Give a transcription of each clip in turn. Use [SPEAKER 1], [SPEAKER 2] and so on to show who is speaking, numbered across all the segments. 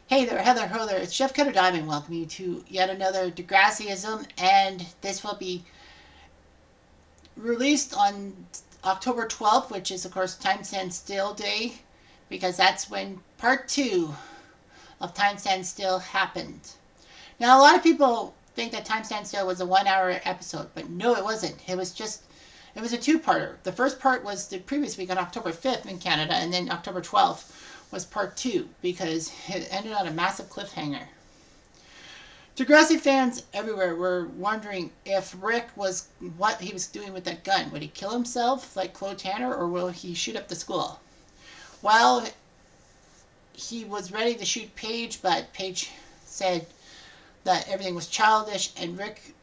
[SPEAKER 1] Hey there, Heather Ho there. It's Chef Cutter Diamond. Welcome you to yet another Degrassiism, and this will be released on October 12th, which is, of course, Time Stand Still Day, because that's when part 2 of Time Stand Still happened. Now, a lot of people think that Time Stand Still was a 1 hour episode, but no, it wasn't. It was a two-parter. The first part was the previous week on October 5th in Canada, and then October 12th was part 2 because it ended on a massive cliffhanger. Degrassi fans everywhere were wondering if Rick was what he was doing with that gun. Would he kill himself like Chloe Tanner, or will he shoot up the school? Well, he was ready to shoot Paige, but Paige said that everything was childish, and Rick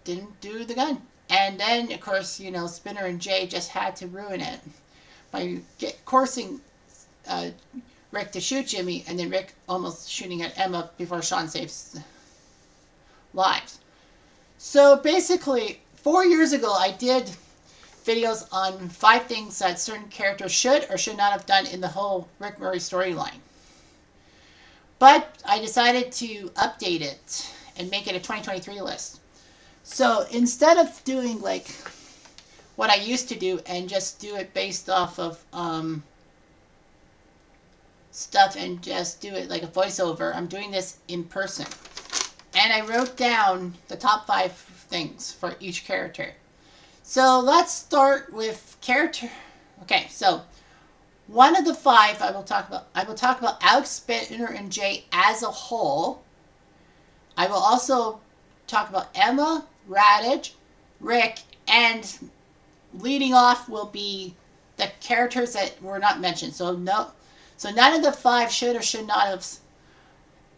[SPEAKER 1] didn't do the gun. And then, of course, Spinner and Jay just had to ruin it by coursing Rick to shoot Jimmy, and then Rick almost shooting at Emma before Sean saves lives. So basically, 4 years ago, I did videos on 5 things that certain characters should or should not have done in the whole Rick Murray storyline. But I decided to update it and make it a 2023 list. So instead of doing like what I used to do and just do it based off of stuff and just do it like a voiceover, I'm doing this in person. And I wrote down the top 5 things for each character. So let's start with character. Okay, so one of the 5 I will talk about Alex, Spinner, and Jay as a whole. I will also talk about Emma, Raditch, Rick, and leading off will be the characters that were not mentioned. So none of the 5 should or should not have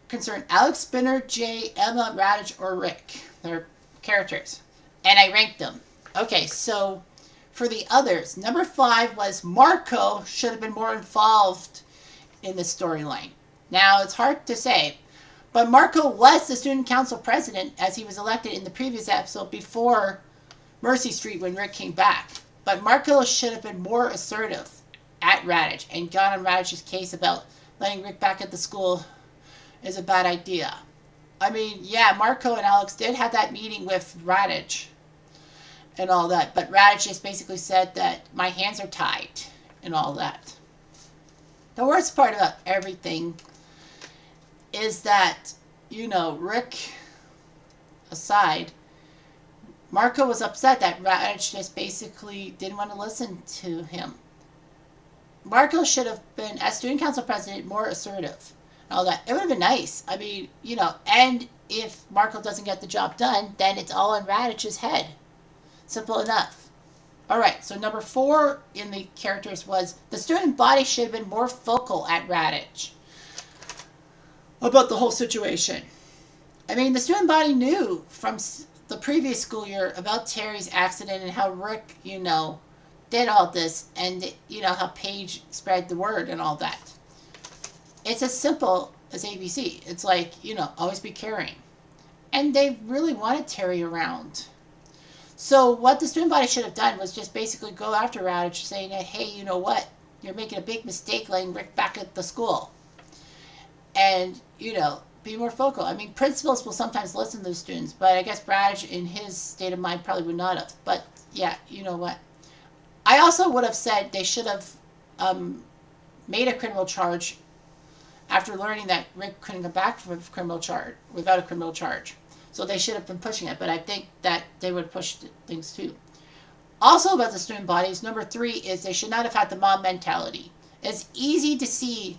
[SPEAKER 1] concerned Alex, Spinner, Jay, Emma, Raditch, or Rick. They're characters. And I ranked them. Okay, so for the others, number 5 was Marco should have been more involved in the storyline. Now, it's hard to say, but Marco was the student council president as he was elected in the previous episode before Mercy Street when Rick came back. But Marco should have been more assertive at Raditch and got on Raditch's case about letting Rick back at the school is a bad idea. I mean, yeah, Marco and Alex did have that meeting with Raditch and all that, but Raditch just basically said that my hands are tied and all that. The worst part about everything is that, Rick aside, Marco was upset that Raditch just basically didn't want to listen to him. Marco should have been, as student council president, more assertive and all that. It would have been nice. I mean, and if Marco doesn't get the job done, then it's all in Raditch's head. Simple enough. Alright, so number 4 in the characters was the student body should have been more vocal at Raditch about the whole situation. I mean, the student body knew from the previous school year about Terry's accident and how Rick, did all this, and how Paige spread the word and all that. It's as simple as ABC. It's like, always be caring. And they really wanted Terry around. So what the student body should have done was just basically go after Raditch saying that, hey, you know what? You're making a big mistake letting Rick back at the school. And, be more vocal. I mean, principals will sometimes listen to the students, but I guess Raditch in his state of mind probably would not have. But yeah, you know what? I also would have said they should have made a criminal charge after learning that Rick couldn't come back from a criminal charge without a criminal charge. So they should have been pushing it, but I think that they would push things too. Also about the student bodies, number 3 is they should not have had the mob mentality. It's easy to see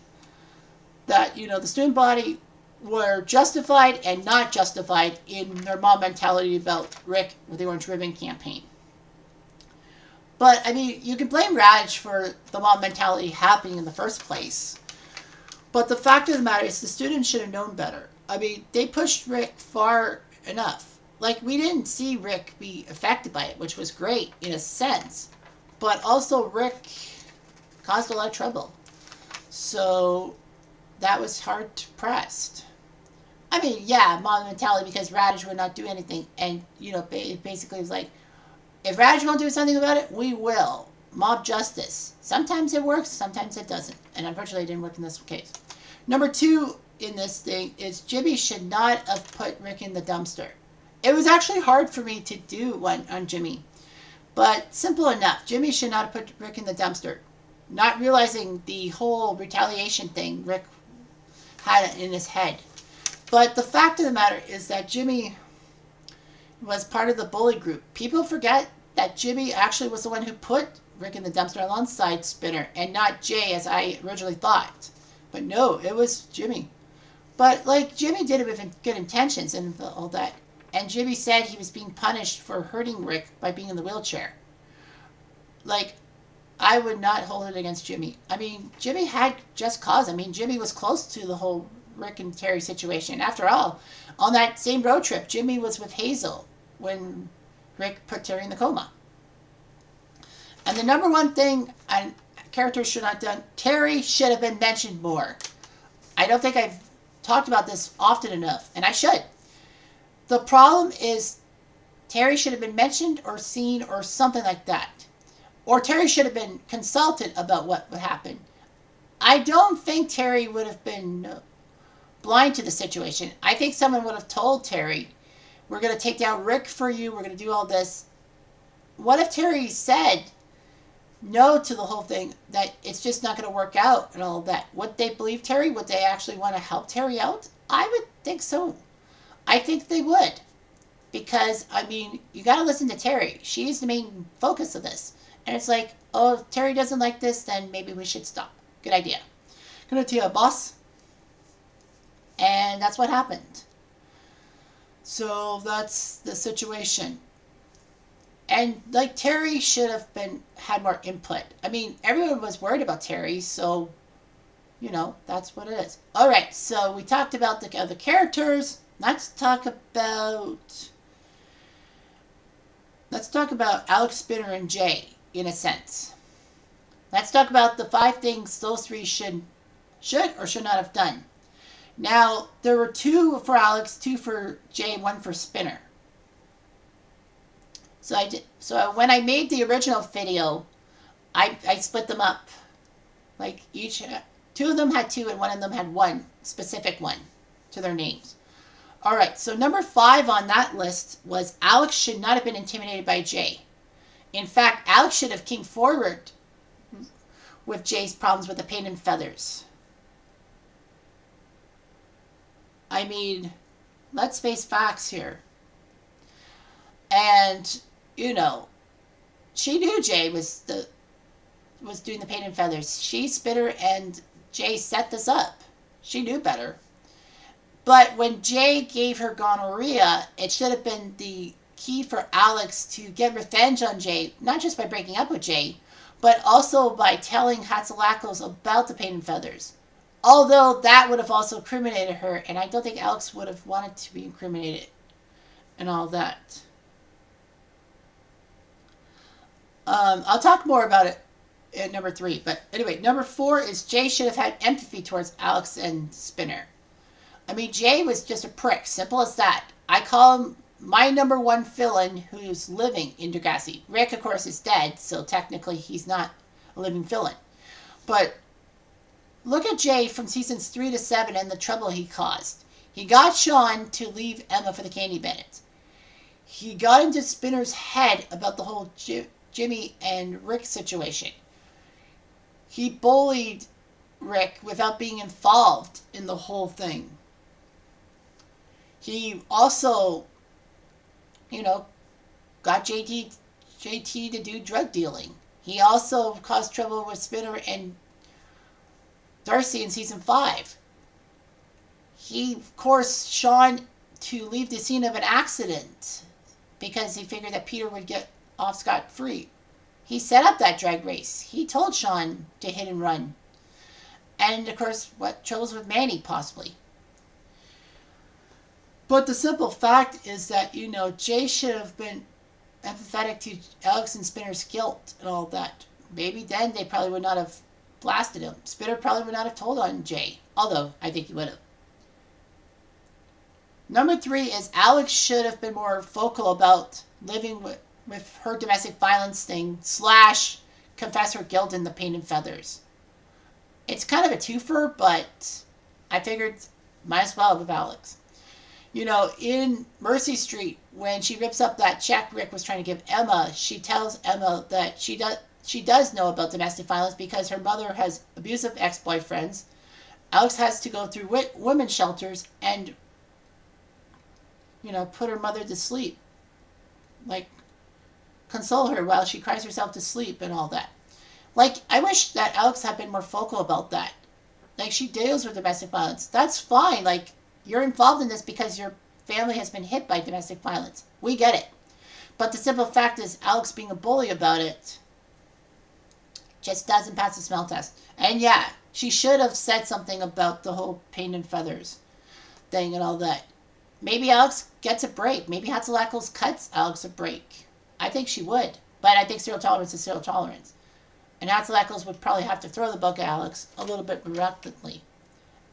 [SPEAKER 1] that, the student body were justified and not justified in their mob mentality about Rick with the Orange Ribbon campaign. But, I mean, you can blame Raditch for the mob mentality happening in the first place. But the fact of the matter is the students should have known better. I mean, they pushed Rick far enough. Like, we didn't see Rick be affected by it, which was great in a sense. But also, Rick caused a lot of trouble. So, that was hard to press. I mean, yeah, mob mentality because Raditch would not do anything. And, basically it was like, if Raditch won't do something about it, we will. Mob justice. Sometimes it works, sometimes it doesn't. And unfortunately, it didn't work in this case. Number 2 in this thing is Jimmy should not have put Rick in the dumpster. It was actually hard for me to do one on Jimmy, but simple enough. Jimmy should not have put Rick in the dumpster, not realizing the whole retaliation thing Rick had in his head. But the fact of the matter is that Jimmy was part of the bully group. People forget that Jimmy actually was the one who put Rick in the dumpster alongside Spinner, and not Jay as I originally thought. But no, it was Jimmy. But like, Jimmy did it with good intentions and all that. And Jimmy said he was being punished for hurting Rick by being in the wheelchair. Like, I would not hold it against Jimmy. I mean, Jimmy had just cause. I mean, Jimmy was close to the whole Rick and Terry situation. After all, on that same road trip, Jimmy was with Hazel when Rick put Terry in the coma. And the number one thing characters should not have done, Terry should have been mentioned more. I don't think I've talked about this often enough, and I should. The problem is Terry should have been mentioned or seen or something like that. Or Terry should have been consulted about what would happen. I don't think Terry would have been blind to the situation. I think someone would have told Terry, we're going to take down Rick for you, we're going to do all this. What if Terry said no to the whole thing, that it's just not going to work out and all that? Would they believe Terry? Would they actually want to help Terry out? I would think so. I think they would. Because, I mean, you got to listen to Terry. She's the main focus of this. And it's like, oh, if Terry doesn't like this, then maybe we should stop. Good idea. Good idea, boss. And that's what happened. So that's the situation. And like, Terry should have had more input. I mean, everyone was worried about Terry, so you know, that's what it is. All right, so we talked about the other characters. Let's talk about Alex, Spinner, and Jay in a sense. Let's talk about the 5 things those 3 should or should not have done. Now, there were 2 for Alex, 2 for Jay, 1 for Spinner. So when I made the original video, I split them up. Like, each 2 of them had 2 and 1 of them had 1 specific one to their names. All right, so number 5 on that list was Alex should not have been intimidated by Jay. In fact, Alex should have came forward with Jay's problems with the paint and feathers. I mean, let's face facts here. And, you know, she knew Jay was doing the paint and feathers. She, Spinner, and Jay set this up. She knew better. But when Jay gave her gonorrhea, it should have been the key for Alex to get revenge on Jay, not just by breaking up with Jay, but also by telling Hatsalakos about the paint and feathers. Although that would have also incriminated her, and I don't think Alex would have wanted to be incriminated and all that. I'll talk more about it at number 3. But anyway, number 4 is Jay should have had empathy towards Alex and Spinner. I mean, Jay was just a prick. Simple as that. I call him my number 1 villain who's living in Degrassi. Rick, of course, is dead, so technically he's not a living villain. But look at Jay from seasons 3 to 7 and the trouble he caused. He got Sean to leave Emma for the Candy Bandits. He got into Spinner's head about the whole Jimmy and Rick situation. He bullied Rick without being involved in the whole thing. He also, you know, got JT to do drug dealing. He also caused trouble with Spinner and Darcy in season 5. He forced Sean to leave the scene of an accident because he figured that Peter would get off scot-free. He set up that drag race. He told Sean to hit and run. And, of course, what troubles with Manny, possibly. But the simple fact is that, you know, Jay should have been empathetic to Alex and Spinner's guilt and all that. Maybe then they probably would not have blasted him. Spinner probably would not have told on Jay. Although, I think he would have. Number 3 is Alex should have been more vocal about living with her domestic violence thing / confess her guilt in the paint and feathers. It's kind of a twofer, but I figured might as well with Alex. You know, in Mercy Street, when she rips up that check Rick was trying to give Emma, she tells Emma that she does know about domestic violence because her mother has abusive ex-boyfriends. Alex has to go through women's shelters and, put her mother to sleep. Like, console her while she cries herself to sleep and all that. Like, I wish that Alex had been more vocal about that. Like, she deals with domestic violence. That's fine. Like, you're involved in this because your family has been hit by domestic violence. We get it. But the simple fact is, Alex being a bully about it just doesn't pass the smell test. And yeah, she should have said something about the whole paint and feathers thing and all that. Maybe Alex gets a break. Maybe Hatzelackles cuts Alex a break. I think she would. But I think zero tolerance is zero tolerance. And Hatzelackles would probably have to throw the book at Alex a little bit reluctantly.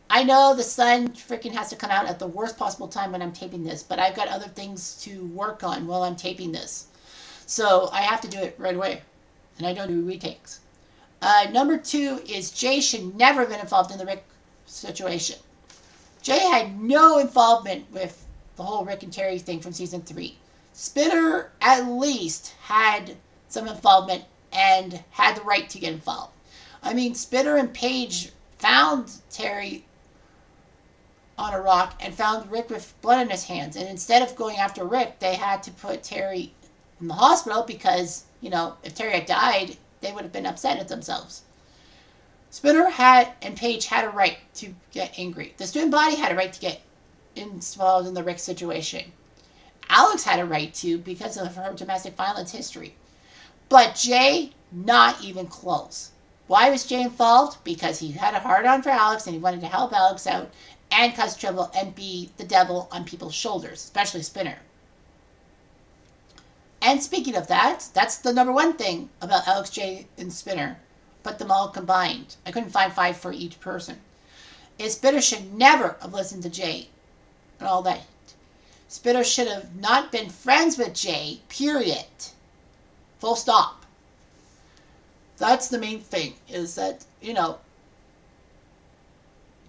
[SPEAKER 1] I know the sun freaking has to come out at the worst possible time when I'm taping this, but I've got other things to work on while I'm taping this. So I have to do it right away. And I don't do retakes. Number 2 is Jay should never have been involved in the Rick situation. Jay had no involvement with the whole Rick and Terry thing from season 3. Spinner at least had some involvement and had the right to get involved. I mean, Spinner and Paige found Terry on a rock and found Rick with blood in his hands. And instead of going after Rick, they had to put Terry in the hospital because, if Terry had died, they would have been upset at themselves. Spinner and Paige had a right to get angry. The student body had a right to get involved in the Rick situation. Alex had a right to because of her domestic violence history. But Jay, not even close. Why was Jay involved? Because he had a hard-on for Alex and he wanted to help Alex out and cause trouble and be the devil on people's shoulders, especially Spinner. And speaking of that, that's the number 1 thing about Alex, Jay, and Spinner. Put them all combined. I couldn't find 5 for each person. Is Spinner should never have listened to Jay and all that. Spinner should have not been friends with Jay, period. Full stop. That's the main thing, is that,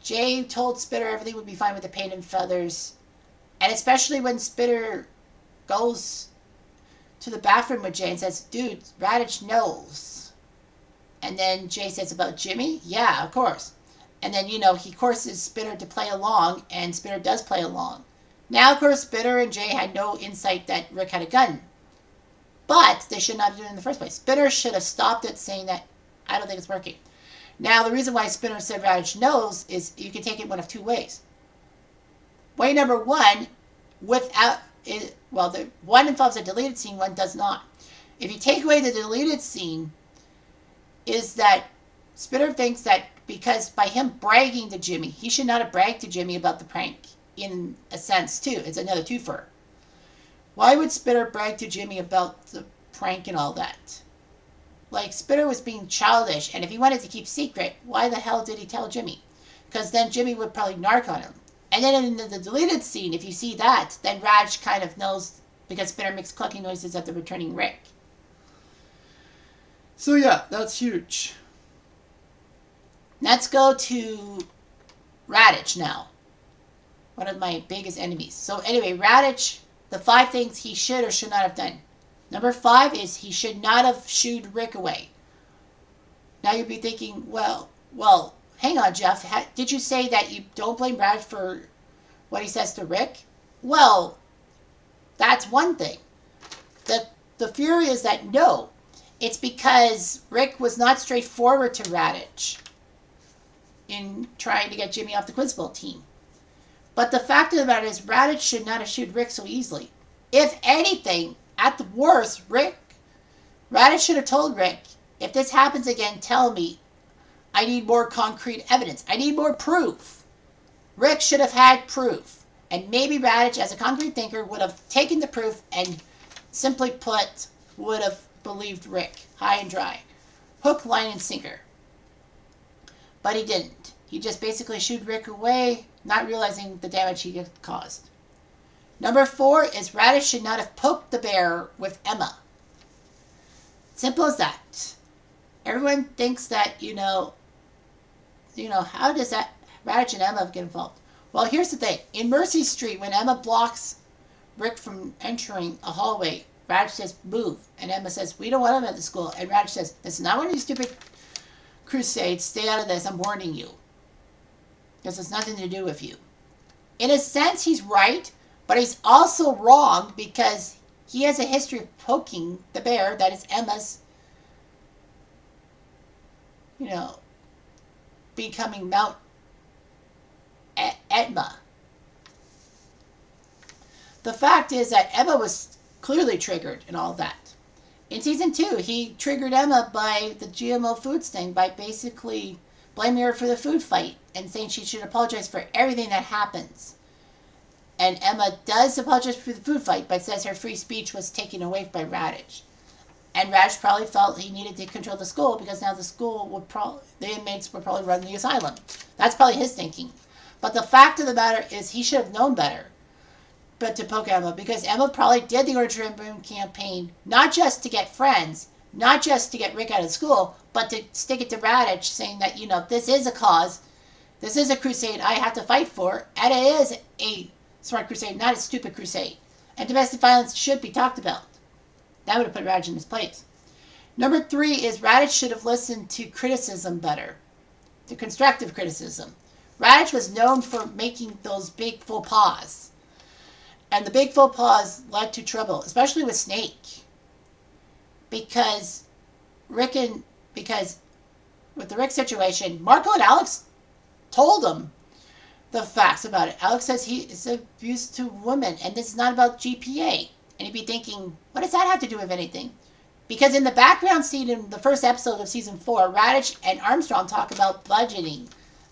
[SPEAKER 1] Jay told Spinner everything would be fine with the paint and feathers. And especially when Spinner goes to the bathroom with Jay and says, dude, Radich knows. And then Jay says about Jimmy? Yeah, of course. And then, he courses Spinner to play along, and Spinner does play along. Now, of course, Spinner and Jay had no insight that Rick had a gun. But they should not have done it in the first place. Spinner should have stopped it saying that, I don't think it's working. Now, the reason why Spinner said Radich knows is you can take it one of 2 ways. Way number 1, the one involves a deleted scene, one does not. If you take away the deleted scene, is that Spinner thinks that because by him bragging to Jimmy, he should not have bragged to Jimmy about the prank, in a sense, too. It's another twofer. Why would Spinner brag to Jimmy about the prank and all that? Like, Spinner was being childish, and if he wanted to keep secret, why the hell did he tell Jimmy? Because then Jimmy would probably narc on him. And then in the deleted scene, if you see that, then Raj kind of knows, because Spinner makes clucking noises at the returning Rick. So yeah, that's huge. Let's go to Radich now. One of my biggest enemies. So anyway, Radich, the 5 things he should or should not have done. Number 5 is he should not have shooed Rick away. Now you'll be thinking, well, hang on, Jeff. Did you say that you don't blame Radich for what he says to Rick? Well, that's one thing. The fury is that no, it's because Rick was not straightforward to Radich in trying to get Jimmy off the Quizzball team. But the fact of the matter is, Radich should not have shot Rick so easily. If anything, at the worst, Radich should have told Rick, if this happens again, tell me. I need more concrete evidence. I need more proof. Rick should have had proof. And maybe Radich, as a concrete thinker, would have taken the proof and, simply put, would have believed Rick. High and dry. Hook, line, and sinker. But he didn't. He just basically shooed Rick away, not realizing the damage he had caused. Number 4 is Radich should not have poked the bear with Emma. Simple as that. Everyone thinks that, how does that Radish and Emma get involved. Well, here's the thing. In Mercy Street, when Emma blocks Rick from entering a hallway, Radish says, move. And Emma says, we don't want him at the school. And Radish says, this is not one of these stupid crusades. Stay out of this. I'm warning you. This has nothing to do with you. In a sense, he's right, but he's also wrong because he has a history of poking the bear that is Emma's, becoming Mount Etna. The fact is that Emma was clearly triggered and all that. In season 2, he triggered Emma by the GMO foods thing by basically blaming her for the food fight and saying she should apologize for everything that happens. And Emma does apologize for the food fight, but says her free speech was taken away by Radish. And Radish probably felt he needed to control the school because now the inmates would probably run the asylum. That's probably his thinking. But the fact of the matter is he should have known better but to poke Emma, because Emma probably did the Orange Ribbon campaign not just to get friends, not just to get Rick out of school, but to stick it to Radish, saying that, this is a cause, this is a crusade I have to fight for, and it is a smart crusade, not a stupid crusade. And domestic violence should be talked about. That would have put Radish in his place. Number 3 is Radish should have listened to criticism better, to constructive criticism. Radish was known for making those big faux pas. And the big faux pas led to trouble, especially with Snake. Because with the Rick situation, Marco and Alex told him the facts about it. Alex says he is abused to women, and this is not about GPA. And you'd be thinking, what does that have to do with anything? Because in the background scene in the first episode of season 4, Radish and Armstrong talk about budgeting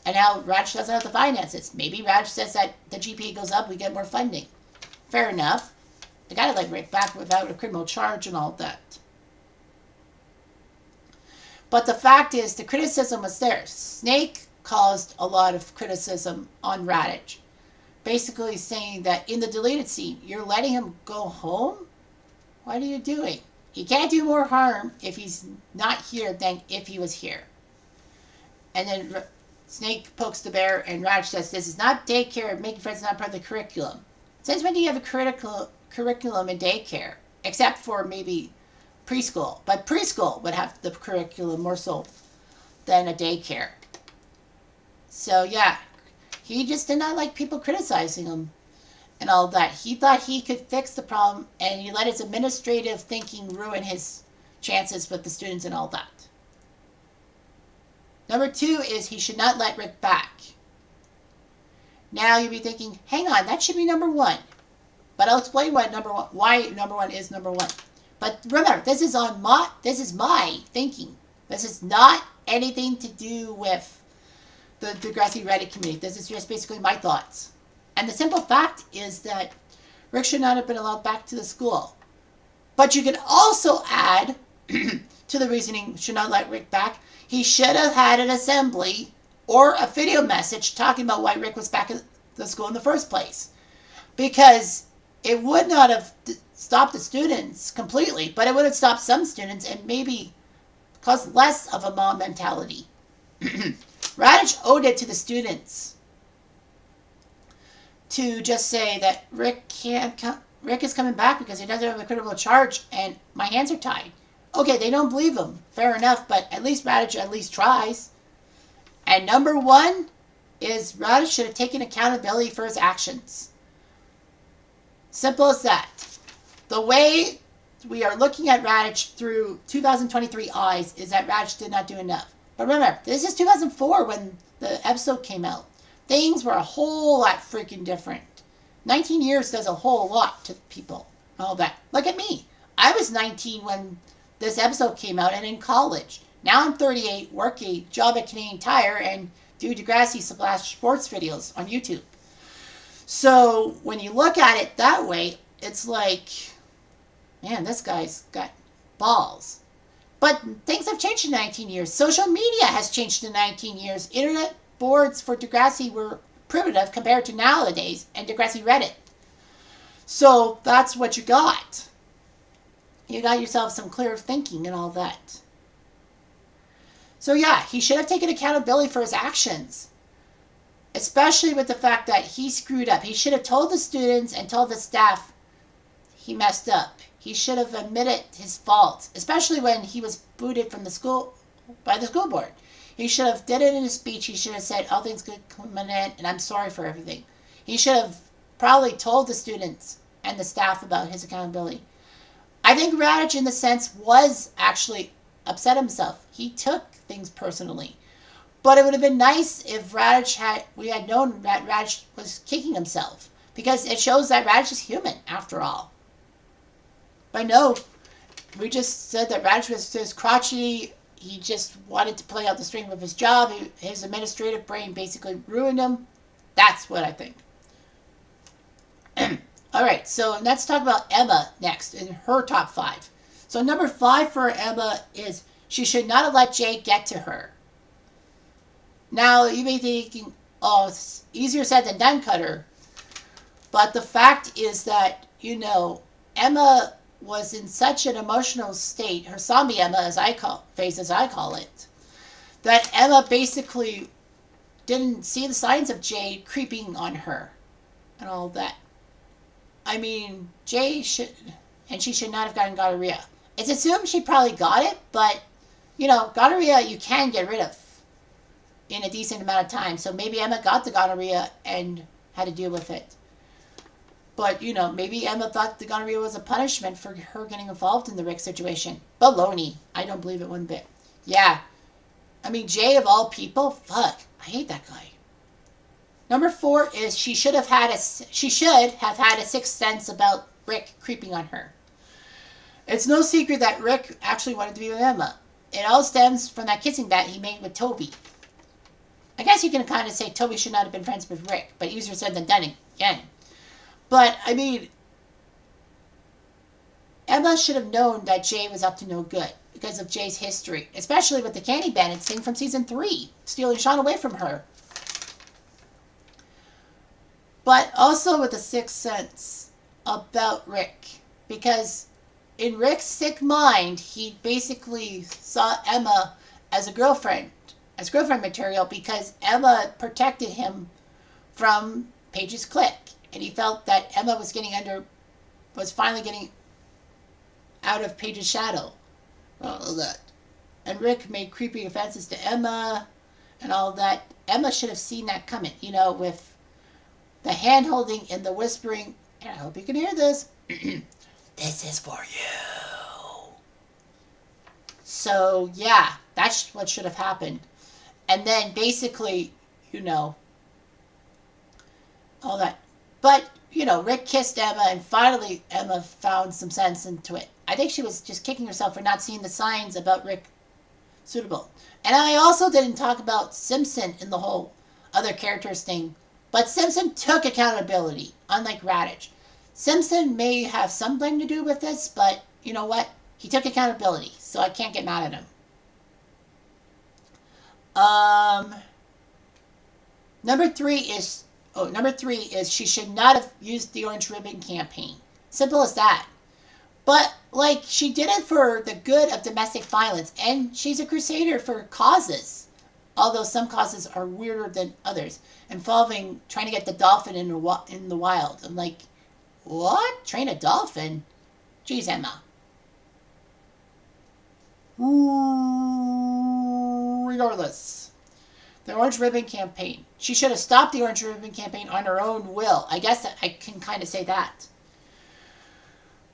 [SPEAKER 1] and how Radish doesn't have the finances. Maybe Radish says that the GPA goes up, we get more funding. Fair enough. They gotta let Rick back without a criminal charge and all that. But the fact is, the criticism was there. Snake caused a lot of criticism on Radish. Basically saying that in the deleted scene, you're letting him go home? What are you doing? He can't do more harm if he's not here than if he was here. And then Snake pokes the bear, and Radish says, this is not daycare, making friends is not part of the curriculum. Since when do you have a curriculum in daycare? Except for maybe preschool. But preschool would have the curriculum more so than a daycare. So yeah, he just did not like people criticizing him and all that. He thought he could fix the problem, and he let his administrative thinking ruin his chances with the students and all that. Number 2 is he should not let Rick back. Now you'll be thinking, hang on, that should be number 1. But I'll explain why number 1 is number 1. But remember, this is my thinking. This is not anything to do with the Degrassi Reddit community. This is just basically my thoughts. And the simple fact is that Rick should not have been allowed back to the school. But you can also add to the reasoning should not let Rick back. He should have had an assembly or a video message talking about why Rick was back at the school in the first place. Because it would not have stopped the students completely, but it would have stopped some students and maybe caused less of a mob mentality. Radish owed it to the students to just say that Rick is coming back because he doesn't have a criminal charge and my hands are tied. Okay, they don't believe him. Fair enough, but at least Radish at least tries. And number 1 is Radish should have taken accountability for his actions. Simple as that. The way we are looking at Radish through 2023 eyes is that Radish did not do enough. But remember, this is 2004 when the episode came out. Things were a whole lot freaking different. 19 years does a whole lot to people. All that. Look at me. I was 19 when this episode came out and in college. Now I'm 38, work a job at Canadian Tire, and do Degrassi sports videos on YouTube. So when you look at it that way, it's like, man, this guy's got balls. But things have changed in 19 years. Social media has changed in 19 years. Internet boards for Degrassi were primitive compared to nowadays, and Degrassi Reddit. So that's what you got. You got yourself some clear thinking and all that. So yeah, he should have taken accountability for his actions. especially with the fact that he screwed up. He should have told the students and told the staff he messed up. He should have admitted his faults, especially when he was booted from the school by the school board. He should have did it in his speech. He should have said, all things good come in, and I'm sorry for everything. He should have probably told the students and the staff about his accountability. I think Radish, in the sense, was actually upset himself. He took things personally. But it would have been nice if we had known that Radish was kicking himself. Because it shows that Radish is human, after all. But no, we just said that Radish was just crotchety. He just wanted to play out the string of his job. His administrative brain basically ruined him. That's what I think. Alright, so let's talk about Emma next in her top 5. So number 5 for Emma is she should not have let Jay get to her. Now, you may be thinking, oh, it's easier said than done, Cutter. But the fact is that, Emma was in such an emotional state, her zombie Emma, as I call it, that Emma basically didn't see the signs of Jay creeping on her and all that. I mean, she should not have gotten gonorrhea. It's assumed she probably got it, but, gonorrhea you can get rid of in a decent amount of time. So maybe Emma got the gonorrhea and had to deal with it. But, maybe Emma thought the gonorrhea was a punishment for her getting involved in the Rick situation. Baloney. I don't believe it one bit. Yeah. I mean, Jay of all people? Fuck. I hate that guy. Number 4 is she should have had a sixth sense about Rick creeping on her. It's no secret that Rick actually wanted to be with Emma. It all stems from that kissing bet he made with Toby. I guess you can kind of say Toby should not have been friends with Rick, but easier said than done again. But, I mean, Emma should have known that Jay was up to no good because of Jay's history, especially with the Candy Bandits thing from season 3, stealing Sean away from her. But also with a sixth sense about Rick, because in Rick's sick mind, he basically saw Emma as girlfriend material because Emma protected him from Paige's clique. And he felt that Emma was finally getting out of Paige's shadow. All that. And Rick made creepy offenses to Emma and all that. Emma should have seen that coming, with the hand-holding and the whispering. And I hope you can hear this. This is for you. So, yeah, that's what should have happened. And then basically, all that. But, Rick kissed Emma, and finally Emma found some sense into it. I think she was just kicking herself for not seeing the signs about Rick suitable. And I also didn't talk about Simpson in the whole other characters thing. But Simpson took accountability, unlike Radish. Simpson may have something to do with this, but you know what? He took accountability, so I can't get mad at him. Number three is she should not have used the Orange Ribbon campaign. Simple as that. But, she did it for the good of domestic violence, and she's a crusader for causes. Although some causes are weirder than others, involving trying to get the dolphin in the wild. I'm like, what? Train a dolphin? Jeez, Emma. Regardless. The Orange Ribbon campaign. She should have stopped the Orange Ribbon campaign on her own will. I guess I can kind of say that.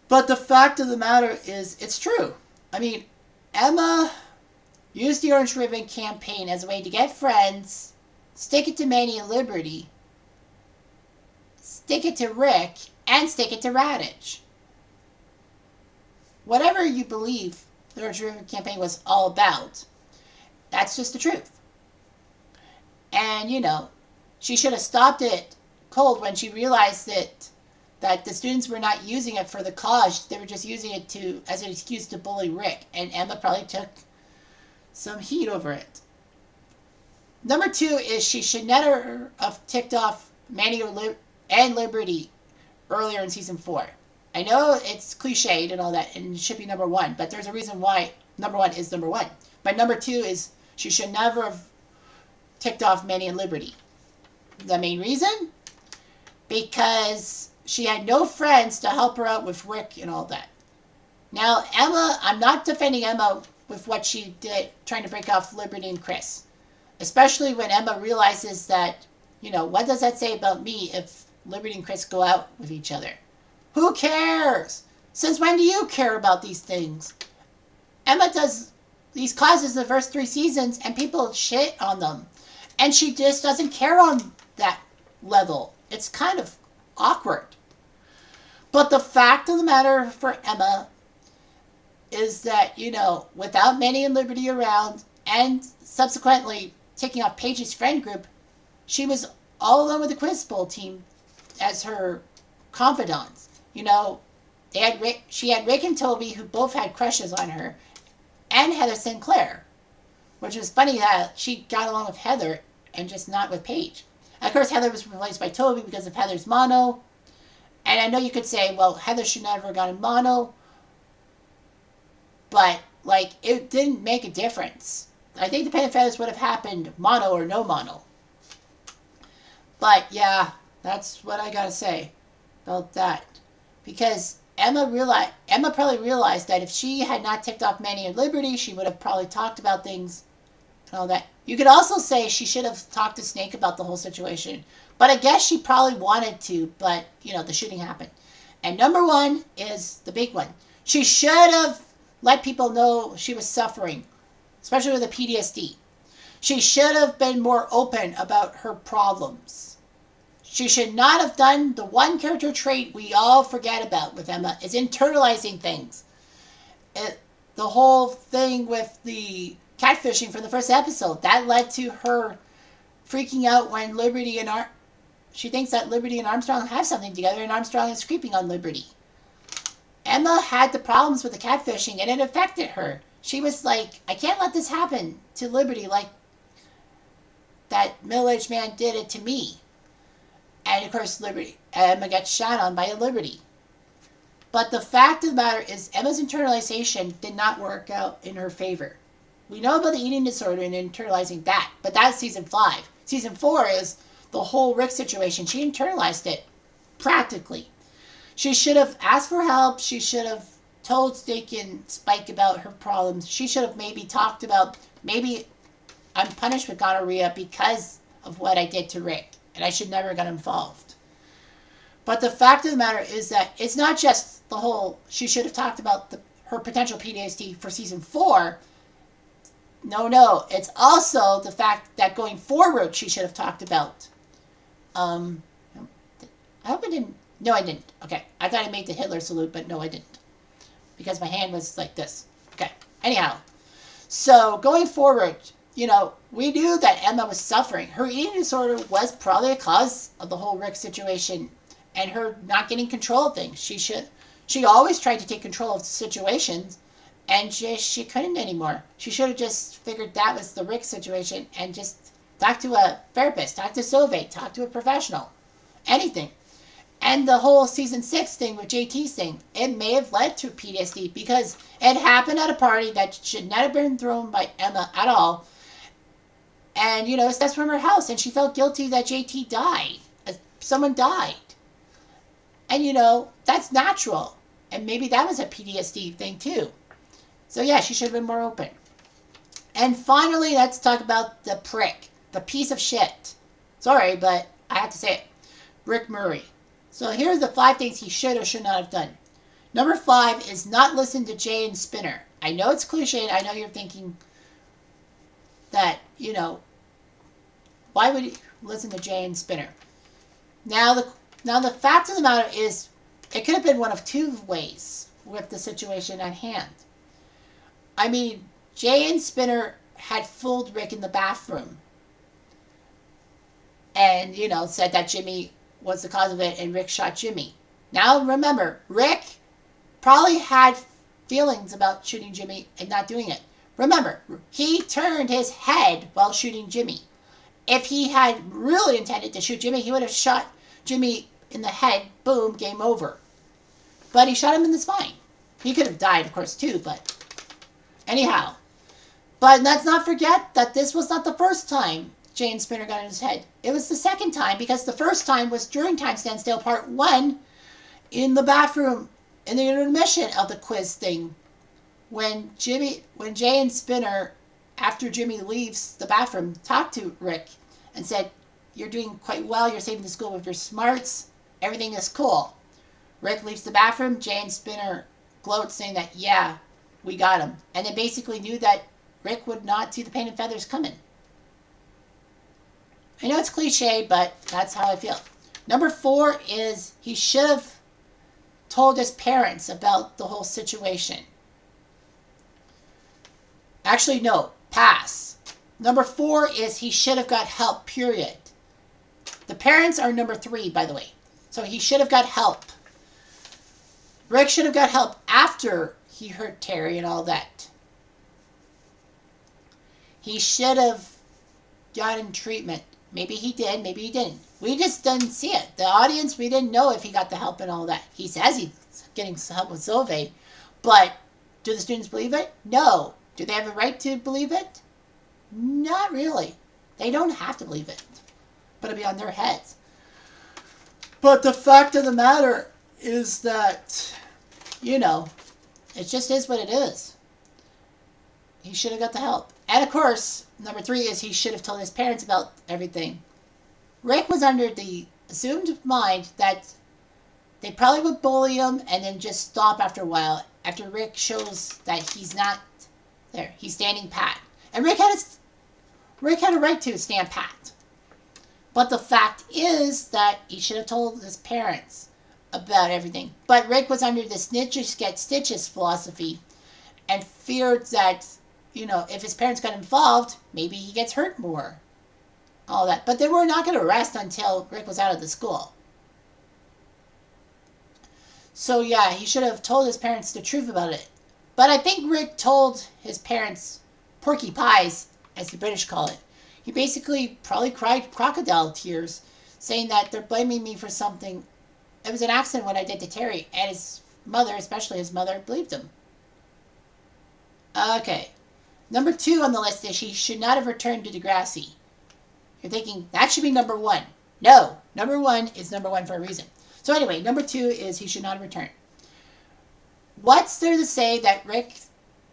[SPEAKER 1] But the fact of the matter is, it's true. I mean, Emma used the Orange Ribbon campaign as a way to get friends, stick it to Manny and Liberty, stick it to Rick, and stick it to Radish. Whatever you believe the Orange Ribbon campaign was all about, that's just the truth. And, she should have stopped it cold when she realized that the students were not using it for the cause. They were just using it as an excuse to bully Rick. And Emma probably took some heat over it. Number 2 is she should never have ticked off Manny and Liberty earlier in season 4. I know it's cliched and all that, and it should be number 1, but there's a reason why number 1 is number 1. But number 2 is she should never have ticked off Manny and Liberty. The main reason? Because she had no friends to help her out with Rick and all that. Now, Emma, I'm not defending Emma with what she did, trying to break off Liberty and Chris. Especially when Emma realizes that, what does that say about me if Liberty and Chris go out with each other? Who cares? Since when do you care about these things? Emma does these causes the first 3 seasons and people shit on them. And she just doesn't care on that level. It's kind of awkward. But the fact of the matter for Emma is that, without Manny and Liberty around and subsequently taking off Paige's friend group, she was all alone with the Quiz Bowl team as her confidants. She had Rick and Toby, who both had crushes on her, and Heather Sinclair, which was funny that she got along with Heather and just not with Paige. Of course, Heather was replaced by Toby because of Heather's mono. And I know you could say, well, Heather should never have gotten mono. But, it didn't make a difference. I think the Pen and Feathers would have happened mono or no mono. But, yeah, that's what I gotta say about that. Because Emma probably realized that if she had not ticked off Manny and Liberty, she would have probably talked about things and all that. You could also say she should have talked to Snake about the whole situation. But I guess she probably wanted to, but, the shooting happened. And number 1 is the big one. She should have let people know she was suffering, especially with the PTSD. She should have been more open about her problems. She should not have done the one character trait we all forget about with Emma, is internalizing things. The whole thing with the catfishing from the first episode, that led to her freaking out when she thinks that Liberty and Armstrong have something together and Armstrong is creeping on Liberty. Emma had the problems with the catfishing and it affected her. She was like, I can't let this happen to Liberty like that middle-aged man did it to me. And of course, Emma gets shot on by a Liberty. But the fact of the matter is Emma's internalization did not work out in her favor. We know about the eating disorder and internalizing that, but that's season 5. Season 4 is the whole Rick situation. She internalized it, practically. She should have asked for help. She should have told Snake and Spike about her problems. She should have maybe talked about, maybe I'm punished with gonorrhea because of what I did to Rick, and I should never have got involved. But the fact of the matter is that it's not just the whole, she should have talked about her potential PTSD for season 4. No, it's also the fact that going forward she should have talked about. I hope I didn't. No, I didn't. Okay, I thought I made the Hitler salute, but no, I didn't. Because my hand was like this. Okay, anyhow. So, going forward, we knew that Emma was suffering. Her eating disorder was probably a cause of the whole Rick situation and her not getting control of things. She always tried to take control of situations, and she couldn't anymore. She should have just figured that was the Rick situation and just talked to a therapist, talked to Sovate, talked to a professional, anything. And the whole season 6 thing with JT's thing, it may have led to PTSD because it happened at a party that should not have been thrown by Emma at all. And, that's from her house, and she felt guilty that JT died. Someone died. And, that's natural. And maybe that was a PTSD thing, too. So, yeah, she should have been more open. And finally, let's talk about the prick. The piece of shit. Sorry, but I have to say it. Rick Murray. So here are the 5 things he should or should not have done. Number 5 is not listen to Jay and Spinner. I know it's cliche. I know you're thinking that, why would he listen to Jay and Spinner? Now the fact of the matter is, it could have been one of 2 ways with the situation at hand. I mean, Jay and Spinner had fooled Rick in the bathroom. And, said that Jimmy was the cause of it and Rick shot Jimmy. Now remember, Rick probably had feelings about shooting Jimmy and not doing it. Remember, he turned his head while shooting Jimmy. If he had really intended to shoot Jimmy, he would have shot Jimmy in the head. Boom, game over. But he shot him in the spine. He could have died, of course, too, but anyhow. But let's not forget that this was not the first time Jane Spinner got in his head. It was the second time, because the first time was during Time Stand Still Part 1 in the bathroom, in the intermission of the quiz thing. When Jay and Spinner, after Jimmy leaves the bathroom, talked to Rick and said, "You're doing quite well. You're saving the school with your smarts. Everything is cool." Rick leaves the bathroom. Jay and Spinner gloat, saying that, "Yeah, we got him." And they basically knew that Rick would not see the paint and feathers coming. I know it's cliche, but that's how I feel. Number 4 is he should have told his parents about the whole situation. Actually, no. Pass. Number 4 is he should have got help, period. The parents are number 3, by the way. So he should have got help. Rick should have got help after he hurt Terry and all that. He should have gotten treatment. Maybe he did, maybe he didn't. We just didn't see it. The audience, we didn't know if he got the help and all that. He says he's getting help with Zove, but do the students believe it? No. Do they have a right to believe it? Not really. They don't have to believe it, but it'll be on their heads. But the fact of the matter is that, you know, it just is what it is. He should have got the help. And of course, number 3 is he should have told his parents about everything. Rick was under the assumed mind that they probably would bully him and then just stop after a while, after Rick shows that he's not there. He's standing pat. And Rick had a right to stand pat. But the fact is that he should have told his parents about everything. But Rick was under the snitches get stitches philosophy and feared that, you know, if his parents got involved, maybe he gets hurt more. All that. But they were not going to arrest until Rick was out of the school. So yeah, he should have told his parents the truth about it. But I think Rick told his parents porky pies, as the British call it. He basically probably cried crocodile tears, saying that they're blaming me for something. It was an accident what I did to Terry, and his mother, especially his mother, believed him. Okay. Number 2 on the list is he should not have returned to Degrassi. You're thinking, that should be number 1. No. Number 1 is number 1 for a reason. So anyway, number 2 is he should not have returned. What's there to say that Rick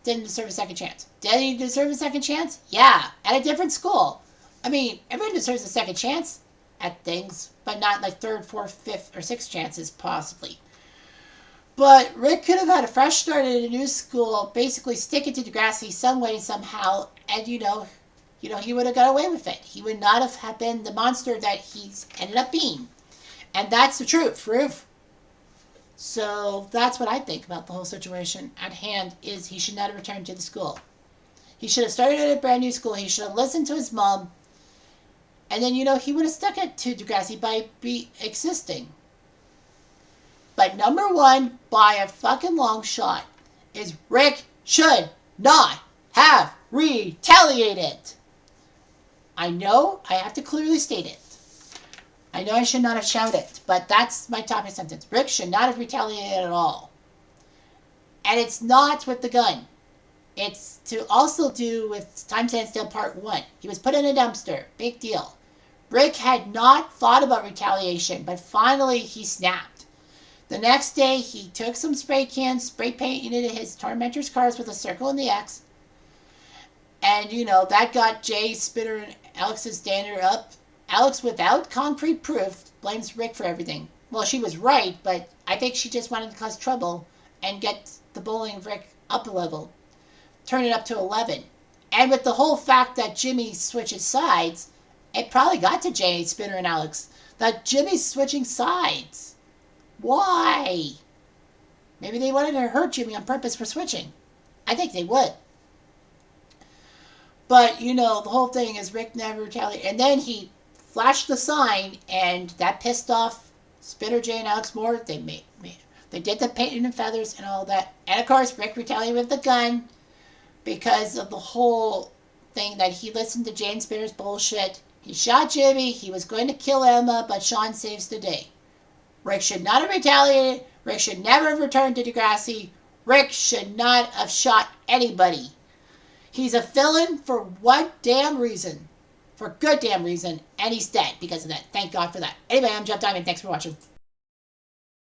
[SPEAKER 1] didn't deserve a second chance? Did he deserve a second chance? Yeah, at a different school. I mean, everyone deserves a second chance at things, but not like 3rd, 4th, 5th, or 6th chances, possibly. But Rick could have had a fresh start at a new school, basically stick it to Degrassi some way, somehow, and he would have got away with it. He would not have been the monster that he's ended up being. And that's the truth, Roof. So that's what I think about the whole situation at hand, is he should not have returned to the school. He should have started at a brand new school. He should have listened to his mom. And then, he would have stuck it to Degrassi by existing. But number 1, by a fucking long shot, is Rick should not have retaliated. I know I have to clearly state it. I know I should not have shouted, but that's my topic sentence. Rick should not have retaliated at all. And it's not with the gun. It's to also do with Time Stand Still Part 1. He was put in a dumpster. Big deal. Rick had not thought about retaliation, but finally he snapped. The next day, he took some spray cans, spray painted his tormentors' cars with a circle and the X. And, that got Jay, Spinner, and Alex's standard up. Alex, without concrete proof, blames Rick for everything. Well, she was right, but I think she just wanted to cause trouble and get the bullying of Rick up a level. Turn it up to 11. And with the whole fact that Jimmy switches sides, it probably got to Jay, Spinner, and Alex that Jimmy's switching sides. Why? Maybe they wanted to hurt Jimmy on purpose for switching. I think they would. But, the whole thing is Rick never retaliated. And then he flashed the sign, and that pissed off Spinner, Jay, and Alex more. They did the painting and feathers and all that. And, of course, Rick retaliated with the gun because of the whole thing that he listened to Jay and Spinner's bullshit. He shot Jimmy. He was going to kill Emma, but Sean saves the day. Rick should not have retaliated. Rick should never have returned to Degrassi. Rick should not have shot anybody. He's a villain for one damn reason. for good damn reason, and he's dead because of that. Thank God for that. Anyway, I'm Jeff Diamond. Thanks for watching.